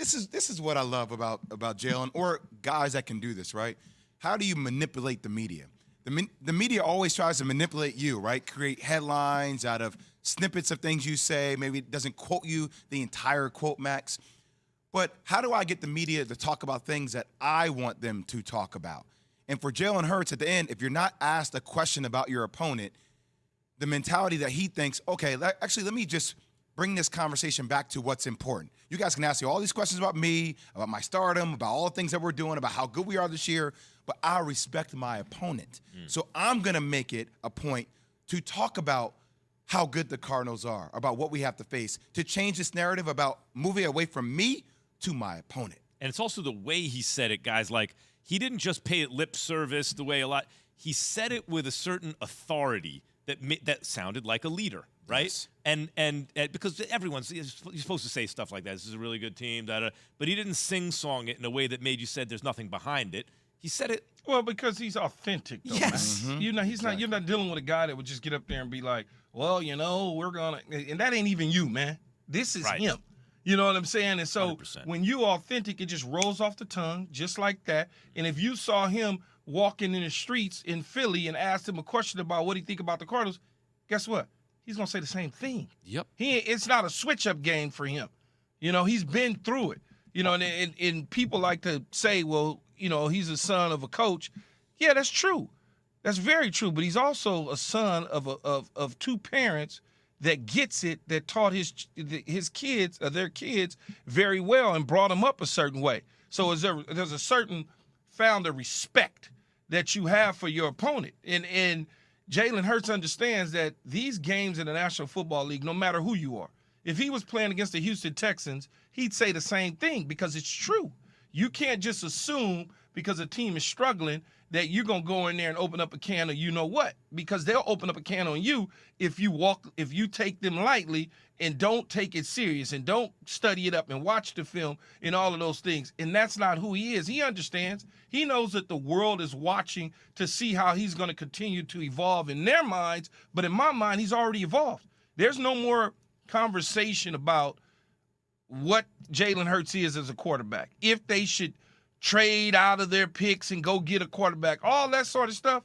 this is what I love about Jalen or guys that can do this, right? How do you manipulate the media? The media always tries to manipulate you, right? Create headlines out of snippets of things you say. Maybe it doesn't quote you the entire quote, Max. But how do I get the media to talk about things that I want them to talk about? And for Jalen Hurts, at the end, if you're not asked a question about your opponent, the mentality that he thinks, okay, actually, let me just bring this conversation back to what's important. You guys can ask me all these questions about me, about my stardom, about all the things that we're doing, about how good we are this year, but I respect my opponent. So I'm going to make it a point to talk about how good the Cardinals are, about what we have to face, to change this narrative about moving away from me to my opponent. And it's also the way he said it, guys. Like, he didn't just pay it lip service the way a lot. He said it with a certain authority that sounded like a leader, right? Yes. And because you're supposed to say stuff like that. This is a really good team, but he didn't sing-song it in a way that made you said there's nothing behind it. He said it. Well, because he's authentic, though, yes. man. You know, you're not dealing with a guy that would just get up there and be like, well, you know, we're going to – and that ain't even you, man. This is him. You know what I'm saying? And so 100%. When you authentic, it just rolls off the tongue just like that. And if you saw him walking in the streets in Philly and asked him a question about what he think about the Cardinals, guess what? He's going to say the same thing. Yep. It's not a switch-up game for him. You know, he's been through it. You know, and people like to say, well, you know, he's a son of a coach. Yeah, that's true. That's very true. But he's also a son of two parents that gets it, that taught his kids, their kids, very well and brought them up a certain way. So there's a certain found a respect that you have for your opponent. And Jalen Hurts understands that these games in the National Football League, no matter who you are, if he was playing against the Houston Texans, he'd say the same thing because it's true. You can't just assume because a team is struggling that you're going to go in there and open up a can of you know what, because they'll open up a can on you if you take them lightly and don't take it serious and don't study it up and watch the film and all of those things. And that's not who he is. He understands. He knows that the world is watching to see how he's going to continue to evolve in their minds. But in my mind, he's already evolved. There's no more conversation about what Jalen Hurts is as a quarterback. If they should trade out of their picks and go get a quarterback, all that sort of stuff,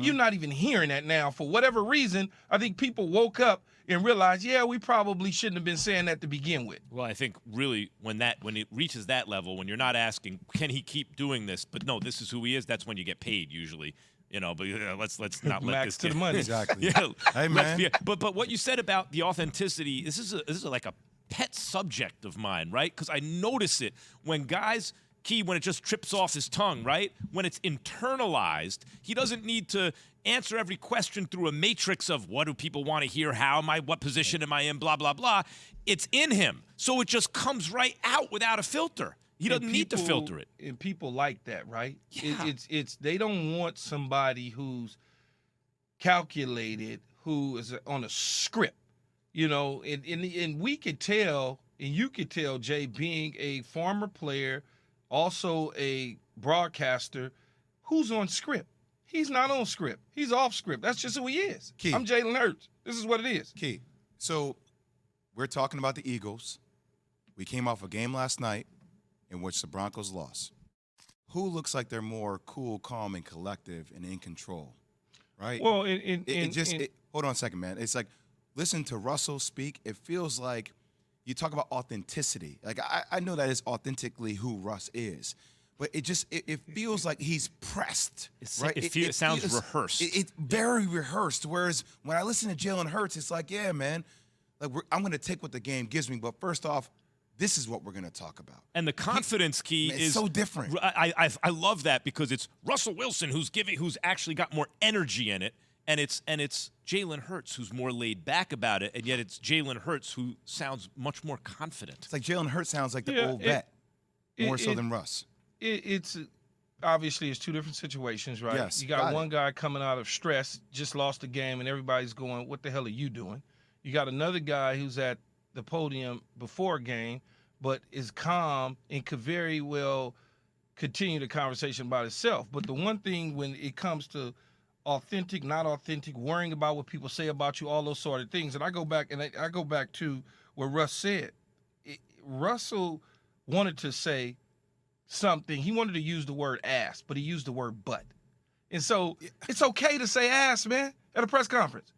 you're not even hearing that now. For whatever reason, I think people woke up and realized, yeah, we probably shouldn't have been saying that to begin with. Well, I think really when it reaches that level, when you're not asking, can he keep doing this? But no, this is who he is. That's when you get paid usually. You know, but let's not let Max this to the money. Exactly. Yeah, hey, man. But what you said about the authenticity, this is like a pet subject of mine, right? Because I notice it when guys – when it just trips off his tongue, right? When it's internalized, he doesn't need to answer every question through a matrix of what do people want to hear, how am I, what position am I in, blah, blah, blah. It's in him. So it just comes right out without a filter. He doesn't need to filter it. And people like that, right? Yeah. It's they don't want somebody who's calculated, who is on a script, you know, and we could tell, and you could tell, Jay, being a former player, also a broadcaster, who's on script. He's not on script. He's off script. That's just who he is. Key. I'm Jalen Hurts. This is what it is. Key. So we're talking about the Eagles. We came off a game last night in which the Broncos lost. Who looks like they're more cool, calm, and collective and in control, right? Well, hold on a second, man. It's like, listen to Russell speak. It feels like you talk about authenticity. Like, I know that is authentically who Russ is, but it feels like he's pressed, right? It sounds rehearsed. It's very rehearsed, whereas when I listen to Jalen Hurts, it's like, yeah, man, like I'm going to take what the game gives me, but first off, this is what we're going to talk about. And the confidence key is so different. I love that because it's Russell Wilson who's actually got more energy in it. And it's Jalen Hurts who's more laid back about it, and yet it's Jalen Hurts who sounds much more confident. It's like Jalen Hurts sounds like the old vet, more so than Russ. It's obviously it's two different situations, right? Yes, you got one guy coming out of stress, just lost the game, and everybody's going, "What the hell are you doing?" You got another guy who's at the podium before a game, but is calm and could very well continue the conversation about itself. But the one thing when it comes to authentic, not authentic, worrying about what people say about you, all those sort of things. And I go back to what Russ said. Russell wanted to say something. He wanted to use the word ass, but he used the word butt. And so it's okay to say ass, man, at a press conference.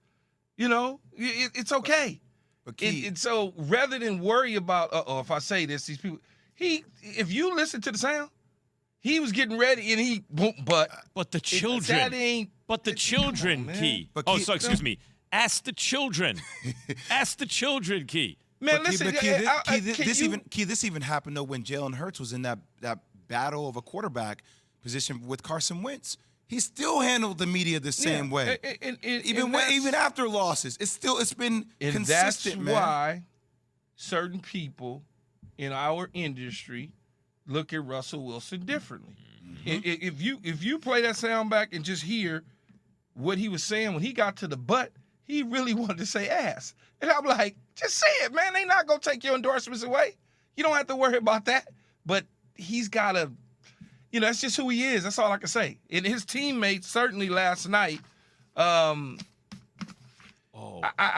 You know, it's okay. But And so rather than worry about, if I say this, these people, if you listen to the sound, he was getting ready and he won't, but the children. Come on, Key. But Oh, Key- so excuse me. Ask the children. Ask the children, Key. man, But listen, this even happened though when Jalen Hurts was in that battle of a quarterback position with Carson Wentz. He still handled the media the same way, even after losses. It's been consistent, that's man. why certain people in our industry look at Russell Wilson differently. If you play that sound back and just hear what he was saying when he got to the butt, he really wanted to say ass. And I'm like, just say it, man. They not going to take your endorsements away. You don't have to worry about that. But he's got to, that's just who he is. That's all I can say. And his teammates, certainly last night, I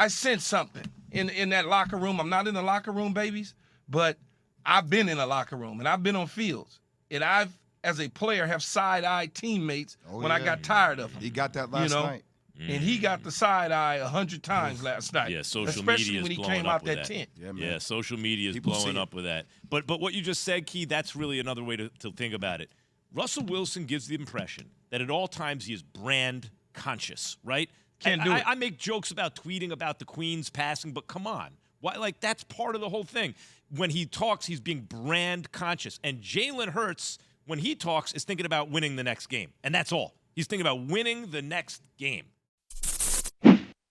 sensed something in that locker room. I'm not in the locker room, babies, but I've been in a locker room, and I've been on fields. And I've, as a player, have side-eyed teammates I got tired of them. He got that last night. And he got the side eye 100 times last night. Yeah, social especially media is when he blowing came up out with that tent. Yeah, man. Yeah, social media is People blowing see up it. with that. But what you just said, Key, that's really another way to think about it. Russell Wilson gives the impression that at all times he is brand conscious, right? Can't do it. I make jokes about tweeting about the Queen's passing, but come on. Why? Like, that's part of the whole thing. When he talks, he's being brand conscious. And Jalen Hurts, when he talks, is thinking about winning the next game. And that's all. He's thinking about winning the next game.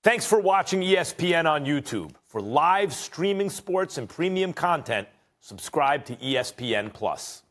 Thanks for watching ESPN on YouTube. For live streaming sports and premium content, subscribe to ESPN+.